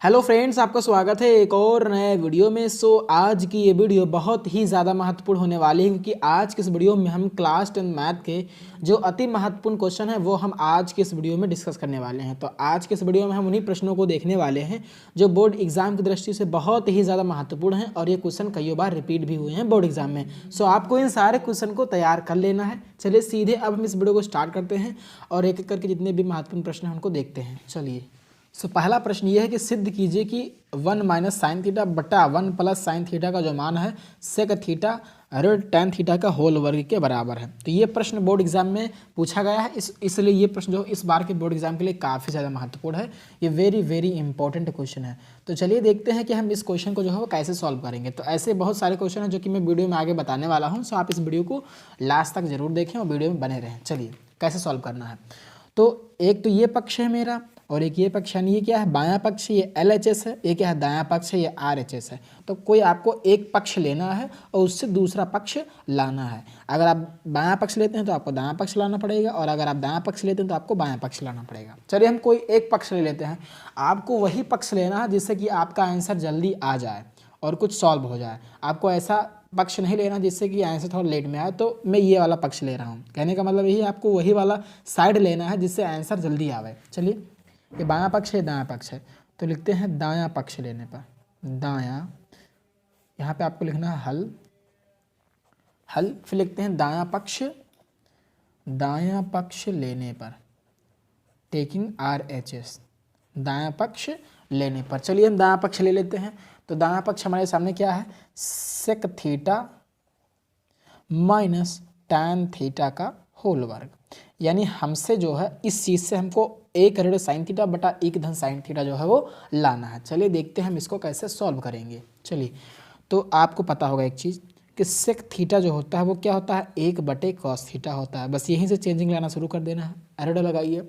Hello friends, आपका स्वागत है एक और नए वीडियो में। आज की ये वीडियो बहुत ही ज़्यादा महत्वपूर्ण होने वाली है, क्योंकि आज के इस वीडियो में हम क्लास 10 मैथ के जो अति महत्वपूर्ण क्वेश्चन है वो हम आज के इस वीडियो में डिस्कस करने वाले हैं। तो आज के इस वीडियो में हम उन्हीं प्रश्नों को देखने वाले हैं जो बोर्ड एग्जाम की दृष्टि से बहुत ही ज़्यादा महत्वपूर्ण हैं, और ये क्वेश्चन कई बार रिपीट भी हुए हैं बोर्ड एग्जाम में। आपको इन सारे क्वेश्चन को तैयार कर लेना है। चलिए सीधे अब हम इस वीडियो को स्टार्ट करते हैं और एक एक करके जितने भी महत्वपूर्ण प्रश्न हैं उनको देखते हैं। चलिए पहला प्रश्न ये है कि सिद्ध कीजिए कि 1 माइनस साइन थीटा बटा 1 प्लस साइन थीटा का जो मान है सेक थीटा ऋण टैन थीटा का होल वर्ग के बराबर है। तो ये प्रश्न बोर्ड एग्जाम में पूछा गया है, इसलिए ये प्रश्न जो इस बार के बोर्ड एग्जाम के लिए काफ़ी ज़्यादा महत्वपूर्ण है। ये वेरी वेरी इंपॉर्टेंट क्वेश्चन है। तो चलिए देखते हैं कि हम इस क्वेश्चन को जो है वो कैसे सॉल्व करेंगे। तो ऐसे बहुत सारे क्वेश्चन हैं जो कि मैं वीडियो में आगे बताने वाला हूँ। आप इस वीडियो को लास्ट तक जरूर देखें और वीडियो में बने रहें। चलिए कैसे सॉल्व करना है। तो एक तो ये पक्ष है मेरा और एक ये पक्ष, यानी ये क्या है, बायां पक्ष ये LHS है, ये क्या है, दायां पक्ष है ये RHS है। तो कोई आपको एक पक्ष लेना है और उससे दूसरा पक्ष लाना है। अगर आप बायां पक्ष लेते हैं तो आपको दायां पक्ष लाना पड़ेगा, और अगर आप दायां पक्ष लेते हैं तो आपको बायां पक्ष लाना पड़ेगा। चलिए हम कोई एक पक्ष ले लेते हैं। आपको वही पक्ष लेना है जिससे कि आपका आंसर जल्दी आ जाए और कुछ सॉल्व हो जाए। आपको ऐसा पक्ष नहीं लेना जिससे कि आंसर थोड़ा लेट में आए। तो मैं ये वाला पक्ष ले रहा हूँ। कहने का मतलब यही, आपको वही वाला साइड लेना है जिससे आंसर जल्दी आवे। चलिए ये बायां पक्ष है, दायां पक्ष है, तो लिखते हैं दायां पक्ष लेने पर दायां, यहाँ पे आपको लिखना है हल, फिर लिखते हैं दायां पक्ष लेने पर टेकिंग RHS, दायां पक्ष लेने पर। चलिए हम दायां पक्ष ले लेते हैं। तो दायां पक्ष हमारे सामने क्या है, sec theta minus tan theta का होल वर्ग। यानी हमसे जो है इस चीज़ से हमको एक ऋण साइन थीटा बटा एक धन साइन थीटा जो है वो लाना है। चलिए देखते हैं हम इसको कैसे सॉल्व करेंगे। चलिए तो आपको पता होगा एक चीज़ कि सेक थीटा जो होता है वो क्या होता है, 1/cos थीटा होता है। बस यहीं से चेंजिंग लाना शुरू कर देना है, ऋण लगाइए।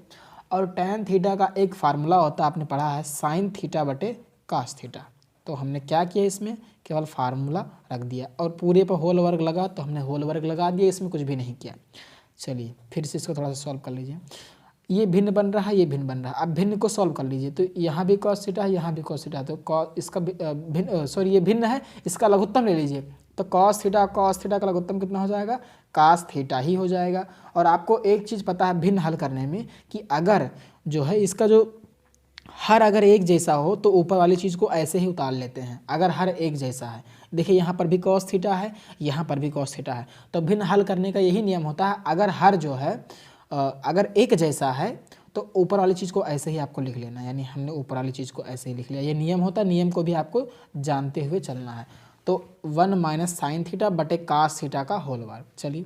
और टैन थीटा का एक फार्मूला होता है, आपने पढ़ा है, साइन थीटा बटे कास थीटा। तो हमने क्या किया, इसमें केवल फार्मूला रख दिया और पूरे पर होल वर्ग लगा तो हमने होल वर्ग लगा दिया, इसमें कुछ भी नहीं किया। चलिए फिर से इसको थोड़ा सा सॉल्व कर लीजिए। ये भिन्न बन रहा है, ये भिन्न बन रहा है। अब भिन्न को सॉल्व कर लीजिए। तो यहाँ भी cos थीटा है, यहाँ भी cos थीटा है, तो इसका भिन्न ये भिन्न है, इसका लघुत्तम ले लीजिए। तो cos थीटा का लघुत्तम कितना हो जाएगा, cos थीटा ही हो जाएगा। और आपको एक चीज़ पता है भिन्न हल करने में कि अगर जो है इसका जो हर अगर एक जैसा हो तो ऊपर वाली चीज़ को ऐसे ही उतार लेते हैं। अगर हर एक जैसा है, देखिए यहाँ पर भी cos थीटा है, यहाँ पर भी cos थीटा है, तो भिन्न हल करने का यही नियम होता है। अगर हर जो है अगर एक जैसा है तो ऊपर वाली चीज़ को ऐसे ही आपको लिख लेना है। यानी हमने ऊपर वाली चीज़ को ऐसे ही लिख लिया, ये नियम होता है। नियम को भी आपको जानते हुए चलना है। तो 1 माइनस साइन थीटा बटे कास थीटा का होल वर्ग। चलिए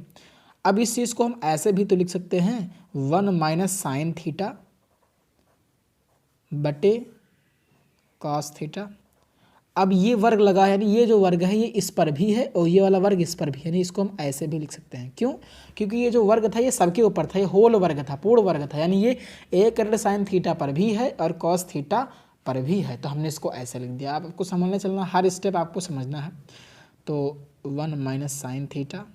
अब इस चीज़ को हम ऐसे भी तो लिख सकते हैं, 1 माइनस साइन थीटा बटे कास थीटा। अब ये वर्ग लगा है, यानी ये जो वर्ग है ये इस पर भी है और ये वाला वर्ग इस पर भी है, यानी इसको हम ऐसे भी लिख सकते हैं। क्यों, क्योंकि ये जो वर्ग था ये सबके ऊपर था, ये होल वर्ग था, पूर्ण वर्ग था। यानी ये एक ऋण साइन थीटा पर भी है और कॉस थीटा पर भी है, तो हमने इसको ऐसे लिख दिया। आपको समझना चलना, हर स्टेप आपको समझना है। तो 1 माइनस साइन थीटा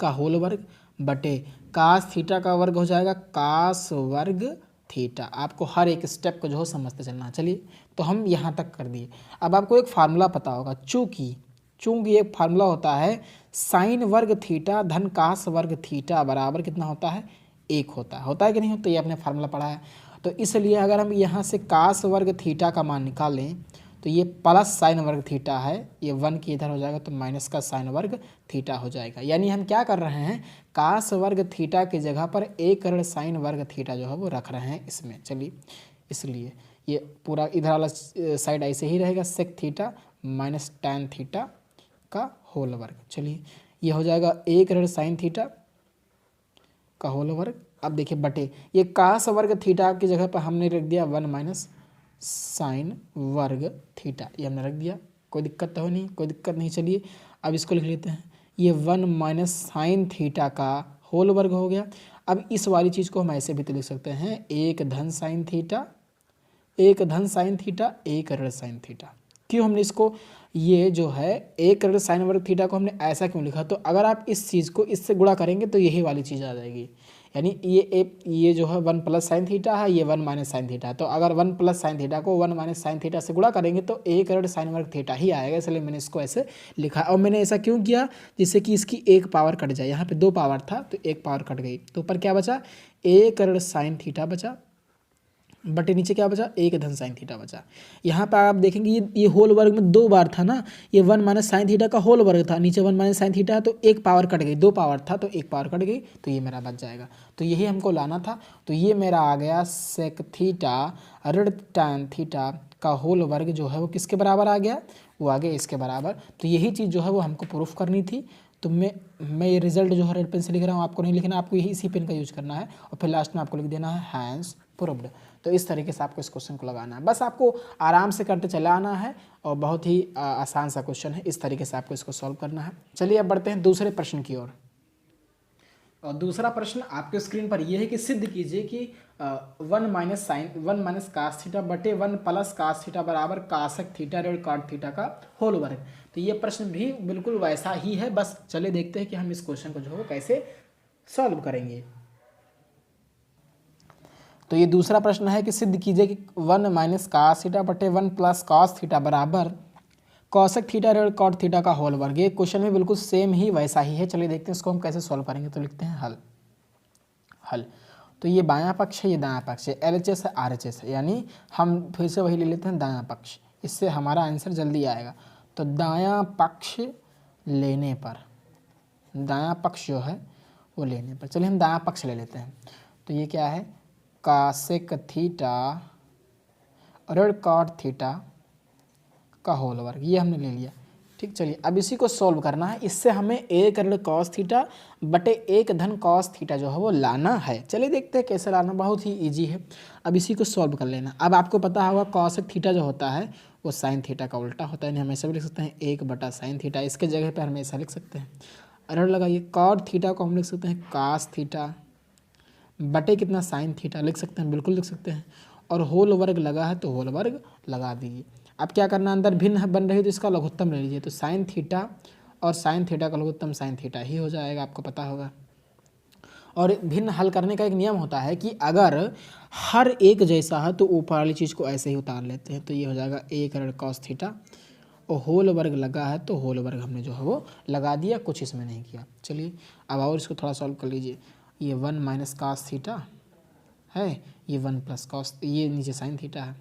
का होल वर्ग बटे कास थीटा का वर्ग हो जाएगा कास वर्ग थीटा। आपको हर एक स्टेप को जो है समझते चलना। चलिए तो हम यहाँ तक कर दिए। अब आपको एक फार्मूला पता होगा, चूंकि एक फार्मूला होता है साइन वर्ग थीटा धन कास वर्ग थीटा बराबर कितना होता है, 1 होता है कि नहीं होता, ये आपने फार्मूला पढ़ा है। तो इसलिए अगर हम यहाँ से कास वर्ग थीटा का मान निकालें तो ये प्लस साइन वर्ग थीटा है, ये 1 की इधर हो जाएगा तो माइनस का साइन वर्ग थीटा हो जाएगा। यानी हम क्या कर रहे हैं, कास वर्ग थीटा की जगह पर एक ऋण साइन वर्ग थीटा जो है वो रख रहे हैं इसमें। चलिए इसलिए ये पूरा इधर वाला साइड ऐसे ही रहेगा, sec theta minus tan theta का होल वर्ग। चलिए ये हो जाएगा एक ऋण साइन थीटा का होल वर्ग। अब देखिए बटे ये कास वर्ग थीटा की जगह पर हमने रख दिया 1 माइनस साइन वर्ग थीटा, ये हमने रख दिया। कोई दिक्कत तो हो नहीं, कोई दिक्कत नहीं। चलिए अब इसको लिख लेते हैं, ये 1 माइनस साइन थीटा का होल वर्ग हो गया। अब इस वाली चीज़ को हम ऐसे भी तो लिख सकते हैं, एक धन साइन थीटा एक ऋण साइन थीटा। क्यों हमने इसको, ये जो है एक ऋण साइन वर्ग थीटा को हमने ऐसा क्यों लिखा, तो अगर आप इस चीज़ को इससे गुणा करेंगे तो यही वाली चीज़ आ जाएगी। यानी ये जो है 1 प्लस साइन थीटा है, ये 1 माइनस साइन थीटा है। तो अगर 1 प्लस साइन थीटा को 1 माइनस साइन थीटा से गुणा करेंगे तो a करोड़ साइन वर्ग थीटा ही आएगा, इसलिए मैंने इसको ऐसे लिखा। और मैंने ऐसा क्यों किया, जिससे कि इसकी एक पावर कट जाए। यहाँ पे 2 पावर था तो एक पावर कट गई, तो ऊपर क्या बचा, a करोड़ साइन थीटा बचा, बटे नीचे क्या बचा, 1 धन साइन थीटा बचा। यहाँ पर आप देखेंगे ये होल वर्ग में 2 बार था ना, ये 1 माइनस साइन थीटा का होल वर्ग था, नीचे 1 माइनस साइन थीटा है तो एक पावर कट गई, 2 पावर था तो एक पावर कट गई, तो ये मेरा बच जाएगा। तो यही हमको लाना था। तो ये मेरा आ गया सेक थीटा ऋण टैन थीटा का होल वर्ग जो है वो किसके बराबर आ गया, वो आ गया इसके बराबर। तो यही चीज़ जो है वो हमको प्रूफ करनी थी। तो मैं ये रिजल्ट जो है रेड पेन से लिख रहा हूँ, आपको नहीं लिखना, आपको यही इसी पेन का यूज करना है और फिर लास्ट में आपको लिख देना है हैंस प्रूव्ड। तो इस तरीके से आपको इस क्वेश्चन को लगाना है, बस आपको आराम से करते चला आना है और बहुत ही आसान सा क्वेश्चन है, इस तरीके से आपको इसको सॉल्व करना है। चलिए अब बढ़ते हैं दूसरे प्रश्न की ओर। और दूसरा प्रश्न आपके स्क्रीन पर यह है कि सिद्ध कीजिए कि 1 माइनस कास थीटा बटे 1 प्लस कास थीटा बराबर कासक थीटा ऋण कॉट थीटा का होल वर्ग। तो ये प्रश्न भी बिल्कुल वैसा ही है, बस चले देखते हैं कि हम इस क्वेश्चन को जो है कैसे सॉल्व करेंगे। तो ये दूसरा प्रश्न है कि सिद्ध कीजिए कि 1 माइनस कास थीटा बटे 1 प्लस कॉस थीटा बराबर कॉसक थीटा ऋण कॉट थीटा का होल वर्ग। ये क्वेश्चन में बिल्कुल सेम ही वैसा ही है। चलिए देखते हैं इसको हम कैसे सॉल्व करेंगे। तो लिखते हैं हल। तो ये बायां पक्ष है, ये दायां पक्ष है, LHS है RHS है, यानी हम फिर से वही ले लेते हैं दायां पक्ष, इससे हमारा आंसर जल्दी आएगा। तो दायां पक्ष लेने पर, दायां पक्ष जो है वो लेने पर, चलिए हम दायां पक्ष ले लेते हैं। तो ये क्या है, कासेक थीटा ऋण कॉट थीटा का होल वर्ग, ये हमने ले लिया। ठीक, चलिए अब इसी को सॉल्व करना है। इससे हमें 1 ऋण कॉस थीटा बटे 1 धन कॉस थीटा जो है वो लाना है। चलिए देखते हैं कैसे लाना, बहुत ही इजी है। अब इसी को सॉल्व कर लेना। अब आपको पता होगा कॉसक थीटा जो होता है वो साइन थीटा का उल्टा होता है, हमेशा भी लिख सकते हैं 1 बटा साइन थीटा, इसके जगह पर हमेशा लिख सकते हैं ऋण लगाइए। कॉट थीटा को हम लिख सकते हैं कास थीटा बटे कितना साइन थीटा, लिख सकते हैं, बिल्कुल लिख सकते हैं। और होल वर्ग लगा है तो होल वर्ग लगा दीजिए। अब क्या करना, अंदर भिन्न बन रही है तो इसका लघुत्तम ले लीजिए। तो साइन थीटा और साइन थीटा का लघुत्तम साइन थीटा ही हो जाएगा, आपको पता होगा। और भिन्न हल करने का एक नियम होता है कि अगर हर एक जैसा है तो ऊपर वाली चीज़ को ऐसे ही उतार लेते हैं। तो ये हो जाएगा 1 ऋण कॉस थीटा और होल वर्ग लगा है तो होल वर्ग हमने जो है वो लगा दिया, कुछ इसमें नहीं किया। चलिए अब और इसको थोड़ा सॉल्व कर लीजिए। ये 1 माइनस कास थीटा है, ये 1 प्लस कॉस, ये नीचे साइन थीटा है,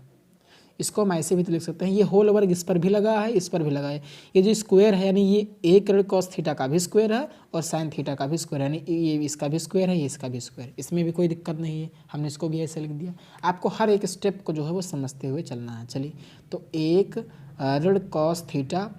इसको हम ऐसे भी तो लिख सकते हैं। ये होल वर्ग इस पर भी लगा है, इस पर भी लगा है। ये जो स्क्वायर है यानी ये 1 ऋण कॉस थीटा का भी स्क्वायर है और साइन थीटा का भी स्क्वायर है, यानी ये इसका भी स्क्वायर है, ये इसका भी स्क्वायर, इसमें भी कोई दिक्कत नहीं है, हमने इसको भी ऐसे लिख दिया। आपको हर एक स्टेप को जो है वो समझते हुए चलना है। चलिए तो 1 ऋण कॉस थीटा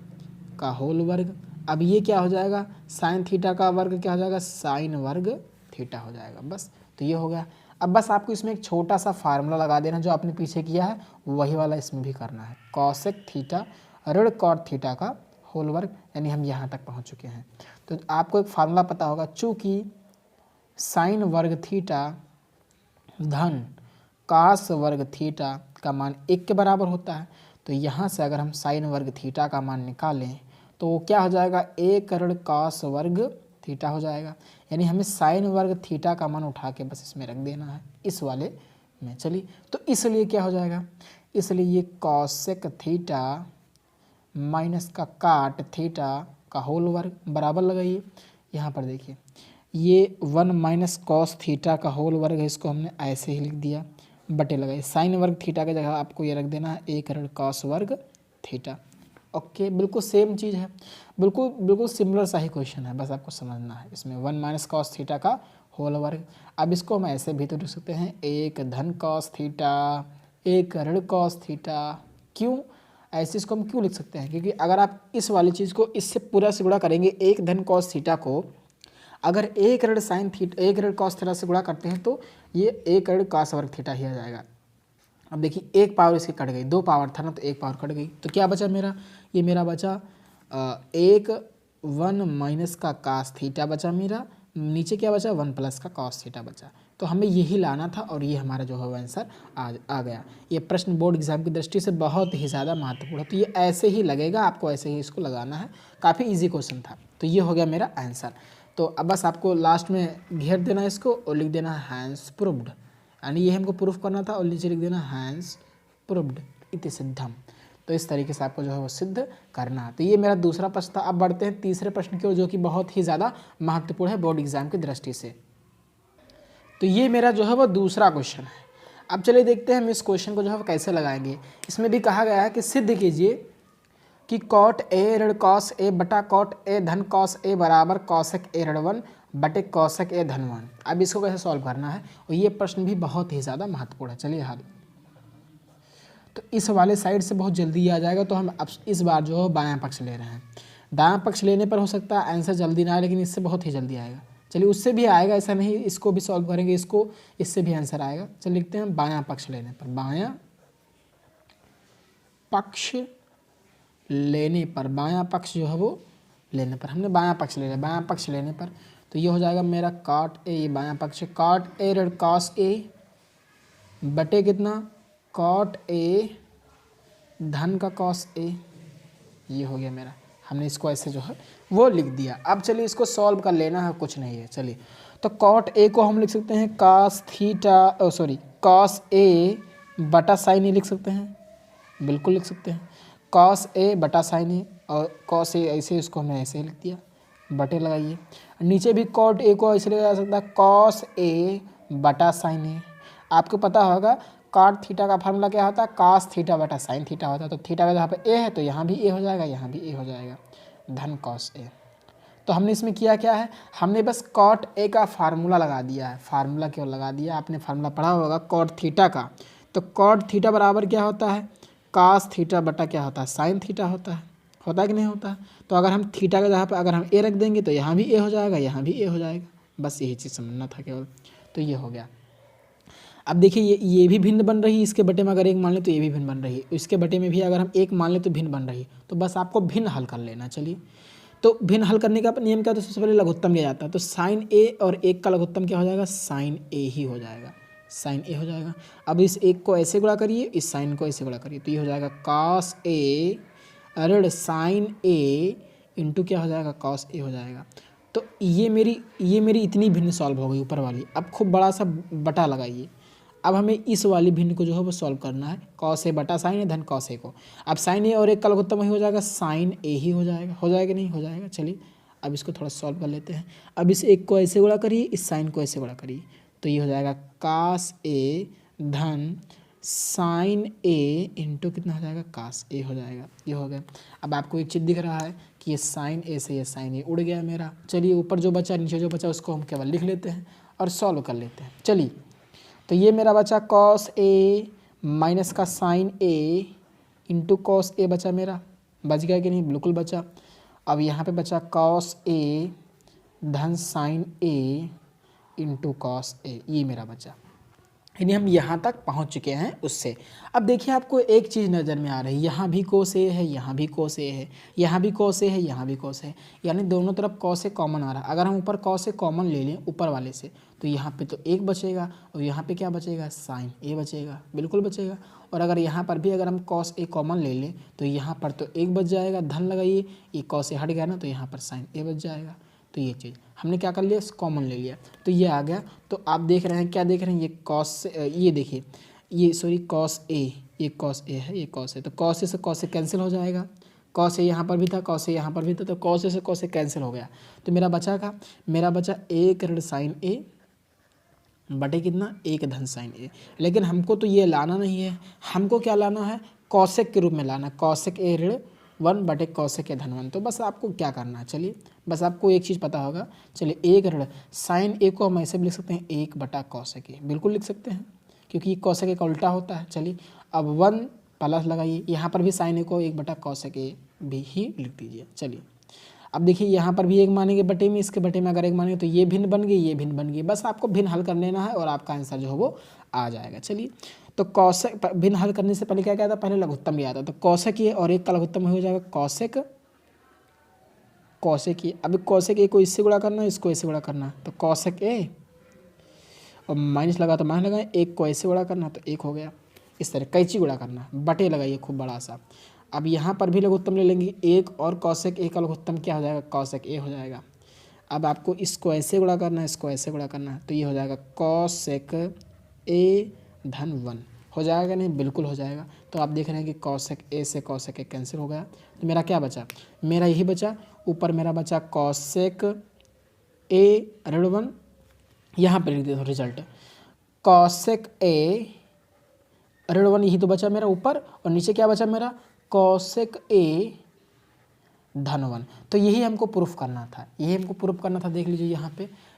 का होल वर्ग, अब ये क्या हो जाएगा, साइन थीटा का वर्ग क्या हो जाएगा, साइन वर्ग थीटा हो जाएगा। बस तो ये हो गया। अब बस आपको इसमें एक छोटा सा फार्मूला लगा देना, जो आपने पीछे किया है वही वाला इसमें भी करना है। कॉसेक थीटा ऋण कॉट थीटा का होल वर्ग, यानी हम यहाँ तक पहुँच चुके हैं। तो आपको एक फार्मूला पता होगा, चूँकि साइन वर्ग थीटा धन कास वर्ग थीटा का मान 1 के बराबर होता है, तो यहाँ से अगर हम साइन वर्ग थीटा का मान निकालें तो वो क्या हो जाएगा, 1 ऋण कास वर्ग थीटा हो जाएगा। यानी हमें साइन वर्ग थीटा का मान उठा के बस इसमें रख देना है, इस वाले में। चलिए तो इसलिए क्या हो जाएगा, इसलिए ये कॉसेक थीटा माइनस का काट थीटा का होल वर्ग बराबर लगाइए। यहाँ पर देखिए ये 1 माइनस कॉस थीटा का होल वर्ग है, इसको हमने ऐसे ही लिख दिया, बटे लगाइए। साइन वर्ग थीटा की जगह आपको ये रख देना है 1 ऋण कॉस वर्ग थीटा। ओके, बिल्कुल सेम चीज़ है, बिल्कुल सिमिलर सा ही क्वेश्चन है, बस आपको समझना है। इसमें 1 माइनस कॉस थीटा का होल वर्ग, अब इसको हम ऐसे भी तो लिख सकते हैं 1 धन कॉस थीटा 1 ऋण कॉस थीटा। क्यों ऐसे इसको हम क्यों लिख सकते हैं, क्योंकि अगर आप इस वाली चीज़ को इससे पूरा से गुणा करेंगे, 1 धन कॉस थीटा को अगर 1 ऋण साइन थीटा 1 ऋण कॉस थीटा से गुणा करते हैं तो ये 1 ऋण कॉस वर्ग थीटा ही आ जाएगा। अब देखिए 1 पावर इसकी कट गई, 2 पावर था ना तो 1 पावर कट गई, तो क्या बचा मेरा, ये मेरा बचा 1 माइनस का कास थीटा बचा मेरा, नीचे क्या बचा 1 प्लस का कॉस थीटा बचा। तो हमें यही लाना था और ये हमारा जो है आंसर आ गया। ये प्रश्न बोर्ड एग्जाम की दृष्टि से बहुत ही ज़्यादा महत्वपूर्ण है, तो ये ऐसे ही लगेगा, आपको ऐसे ही इसको लगाना है, काफ़ी ईजी क्वेश्चन था। तो ये हो गया मेरा आंसर। तो अब बस आपको लास्ट में घेर देना है इसको और लिख देना है हैंस प्रूव्ड, यानी ये हमको प्रूफ करना था और नीचे लिख देना हैंस प्रूव्ड इति सिद्धम। तो इस तरीके से आपको जो है वो सिद्ध करना है। तो ये मेरा दूसरा प्रश्न था। अब बढ़ते हैं तीसरे प्रश्न की ओर, जो कि बहुत ही ज़्यादा महत्वपूर्ण है बोर्ड एग्जाम की दृष्टि से। तो ये मेरा जो है वो दूसरा क्वेश्चन है। अब चलिए देखते हैं हम इस क्वेश्चन को जो है वो कैसे लगाएंगे। इसमें भी कहा गया है कि सिद्ध कीजिए कि कॉट ए ऋण कॉस ए बटा कॉट ए धन कॉस ए बराबर कॉसेक ए ऋण 1 बटे कॉसेक ए धन 1। अब इसको कैसे सॉल्व करना है, और ये प्रश्न भी बहुत ही ज़्यादा महत्वपूर्ण है। चलिए हल, तो इस वाले साइड से बहुत जल्दी आ जाएगा, तो हम अब इस बार जो है बायां पक्ष ले रहे हैं। दायां पक्ष लेने पर हो सकता है आंसर जल्दी ना आए, लेकिन इससे बहुत ही जल्दी आएगा। चलिए उससे भी आएगा, ऐसा नहीं, इसको भी सॉल्व करेंगे, इसको इससे भी आंसर आएगा। चलिए लिखते हैं बायां पक्ष लेने पर, बायां पक्ष लेने पर, बायां पक्ष जो है वो लेने पर, हमने बायां पक्ष ले लिया। बायां पक्ष लेने पर तो ये हो जाएगा मेरा कॉट ए, ये बायां पक्ष कॉट ए ऋण कॉस ए बटे कितना कॉट ए धन का कॉस ए, ये हो गया मेरा। हमने इसको ऐसे जो है वो लिख दिया। अब चलिए इसको सॉल्व कर लेना है, कुछ नहीं है। चलिए तो कॉट ए को हम लिख सकते हैं cos theta, sorry cos A बटा साइन ए लिख सकते हैं, बिल्कुल लिख सकते हैं कॉस ए बटा साइन ए, और कॉस ए ऐसे, इसको हमने ऐसे लिख दिया, बटे लगाइए। नीचे भी कॉट ए को ऐसे लिखा जा सकता है कॉस ए बटा साइन ए। आपको पता होगा कॉट थीटा का फार्मूला क्या होता है, कॉस थीटा बटा साइन थीटा होता है। तो थीटा का जहाँ पे ए है तो यहाँ भी ए हो जाएगा, यहाँ भी ए हो जाएगा, धन कॉस ए। तो हमने इसमें किया क्या है, हमने बस कॉट ए का फार्मूला लगा दिया है, फार्मूला क्यों लगा दिया, आपने फार्मूला पढ़ा होगा कॉट थीटा का। तो कॉट थीटा बराबर क्या होता है, कॉस थीटा बटा क्या होता है, साइन थीटा होता है कि नहीं होता है। तो अगर हम थीटा के जगह पे अगर हम ए रख देंगे तो यहाँ भी ए हो जाएगा, यहाँ भी ए हो जाएगा, बस यही चीज़ समझना था केवल। तो ये हो गया। अब देखिए ये भी भिन्न बन रही है, इसके बटे में अगर एक मान ले तो ये भी भिन्न बन रही है, इसके बटे में भी अगर हम एक मान ले तो भिन्न बन रही है। तो बस आपको भिन्न हल कर लेना। चलिए तो भिन्न हल करने का नियम क्या, तो सबसे पहले लघुत्तम लिया जाता है। तो साइन ए और एक का लघुत्तम क्या हो जाएगा, साइन ए ही हो जाएगा, साइन ए हो जाएगा। अब इस एक को ऐसे गुणा करिए, इस साइन को ऐसे गुणा करिए, तो ये हो जाएगा कॉस ए ऋण साइन ए इंटू क्या हो जाएगा, कॉस ए हो जाएगा। तो ये मेरी इतनी भिन्न सॉल्व हो गई ऊपर वाली। अब खूब बड़ा सा बटा लगाइए। अब हमें इस वाली भिन्न को जो है वो सॉल्व करना है, कॉस ए बटा साइन ए धन कॉस ए को। अब साइन ए और एक का लघुत्तम वही हो जाएगा, साइन ए ही हो जाएगा नहीं हो जाएगा। चलिए अब इसको थोड़ा सॉल्व कर लेते हैं। अब इस एक को ऐसे गुणा करिए, इस साइन को ऐसे गुणा करिए, तो ये हो जाएगा कॉस ए धन साइन ए इंटू कितना हो जाएगा, कॉस ए हो जाएगा, ये हो गया। अब आपको एक चीज़ दिख रहा है कि ये साइन ए से ये साइन ए उड़ गया मेरा। चलिए ऊपर जो बचा नीचे जो बचा उसको हम केवल लिख लेते हैं और सॉल्व कर लेते हैं। चलिए तो ये मेरा बचा कॉस ए माइनस का sign A into cos A बचा मेरा, बच गया कि नहीं, बिल्कुल बचा। अब यहाँ पे बचा कॉस ए धन sign A into cos A, ये मेरा बचा। यानी हम यहाँ तक पहुँच चुके हैं उससे। अब देखिए आपको एक चीज़ नज़र में आ रही है, यहाँ भी कोस ए है, यहाँ भी कोस ए है, यहाँ भी कोस ए है, यहाँ भी कोस है, यानी दोनों तरफ कॉस ए कॉमन आ रहा है। अगर हम ऊपर कॉस ए कॉमन ले लें ऊपर वाले से, तो यहाँ पे तो एक बचेगा और यहाँ पे क्या बचेगा, साइन ए बचेगा, बिल्कुल बचेगा। और अगर यहाँ पर भी अगर हम कॉस ए कॉमन ले लें तो यहाँ पर तो एक बच जाएगा, धन लगाइए, ये कॉस ए हट गया ना, तो यहाँ पर साइन ए बच जाएगा। तो ये चीज़ हमने क्या कर लिया, कॉमन ले लिया, तो ये आ गया। तो आप देख रहे हैं, क्या देख रहे हैं, ये कॉस, ये देखिए, ये सॉरी कॉस ए, ये कॉस ए है, ये कॉस है, तो कॉस ए से कॉस ए कैंसिल हो जाएगा। कॉस ए यहाँ पर भी था, कॉस ए यहाँ पर भी था, तो कॉस ए से कॉस ए कैंसिल हो गया। तो मेरा बचा का, मेरा बचा एक ऋण साइन ए बटे कितना, एक धन साइन ए। लेकिन हमको तो ये लाना नहीं है, हमको क्या लाना है, कॉसेक के रूप में लाना, कॉसेक ए ऋण 1 बटे कॉसेक ए धन 1। तो बस आपको क्या करना है, चलिए बस आपको एक चीज़ पता होगा। चलिए एक ऋण साइन ए को हम ऐसे भी लिख सकते हैं, 1 बटा कॉसेक ए, बिल्कुल लिख सकते हैं, क्योंकि कॉसेक ए का उल्टा होता है। चलिए अब 1 प्लस लगाइए, यहाँ पर भी साइन ए को 1 बटा कॉसेक ए भी ही लिख दीजिए। चलिए अब देखिए यहाँ पर भी एक मानेंगे बटे में, इसके बटे में अगर एक मानेंगे तो ये भिन्न बन गई, ये भिन्न बन गई। बस आपको भिन्न हल कर लेना है और आपका आंसर जो है वो आ जाएगा। चलिए तो कौशिक भिन्न हल करने से पहले क्या था, पहले लघुत्तम लिया था। तो कौशिक ये और एक का लघुत्तम हो जाएगा कौशिक, कौशिक ये। अभी कौशिक ए को इससे गुणा करना है, इसको ऐसे गुणा करना है, तो कौशिक ए और माइनस लगा तो माइनस लगाए, एक को ऐसे गुणा करना तो एक हो गया। इस तरह कैंची गुणा करना, बटे लगाइए खूब बड़ा सा। अब यहाँ पर भी लघुत्तम ले लेंगे, एक और कौशिक ए का लघुत्तम क्या हो जाएगा, कौशिक ए हो जाएगा। अब आपको इसको ऐसे गुणा करना है, इसको ऐसे गुणा करना है, तो ये हो जाएगा कॉसेक ए धन 1 हो जाएगा नहीं, बिल्कुल हो जाएगा। तो आप देख रहे हैं कि कॉसेक ए से कॉसेक ए कैंसिल हो गया, तो मेरा क्या बचा, मेरा यही बचा, ऊपर मेरा बचा कॉसेक ए ऋण 1, यहाँ पर लिख देता हूँ रिजल्ट, कॉसेक ए ऋण 1 यही तो बचा मेरा ऊपर, और नीचे क्या बचा मेरा कॉसेक ए धन 1। तो यही हमको प्रूफ करना था, यही हमको प्रूफ करना था। देख लीजिए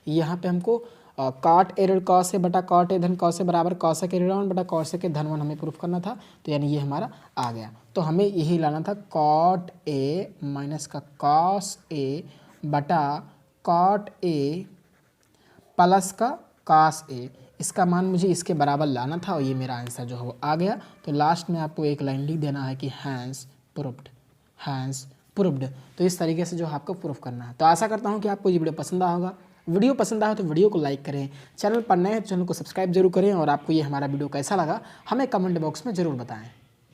यहाँ पे हमको कॉट ए ऋण कॉस ए बटा कॉट ए धन कॉस ए बराबर कॉसेक ए ऋण 1 बटा कॉसेक ए धन 1 हमें प्रूफ करना था। तो यानी ये हमारा आ गया। तो हमें यही लाना था कॉट ए माइनस का कॉस ए बटा कॉट ए प्लस का कॉस ए, इसका मान मुझे इसके बराबर लाना था, और ये मेरा आंसर जो है वो आ गया। तो लास्ट में आपको एक लाइन लिख देना है कि हैंस प्रूफ्ड, हैंस प्रूफ्ड। तो इस तरीके से जो है आपको प्रूफ करना है। तो आशा करता हूँ कि आपको ये वीडियो पसंद आया होगा। वीडियो पसंद आया तो वीडियो को लाइक करें, चैनल पर नए हैं तो चैनल को सब्सक्राइब जरूर करें, और आपको ये हमारा वीडियो कैसा लगा हमें कमेंट बॉक्स में ज़रूर बताएं।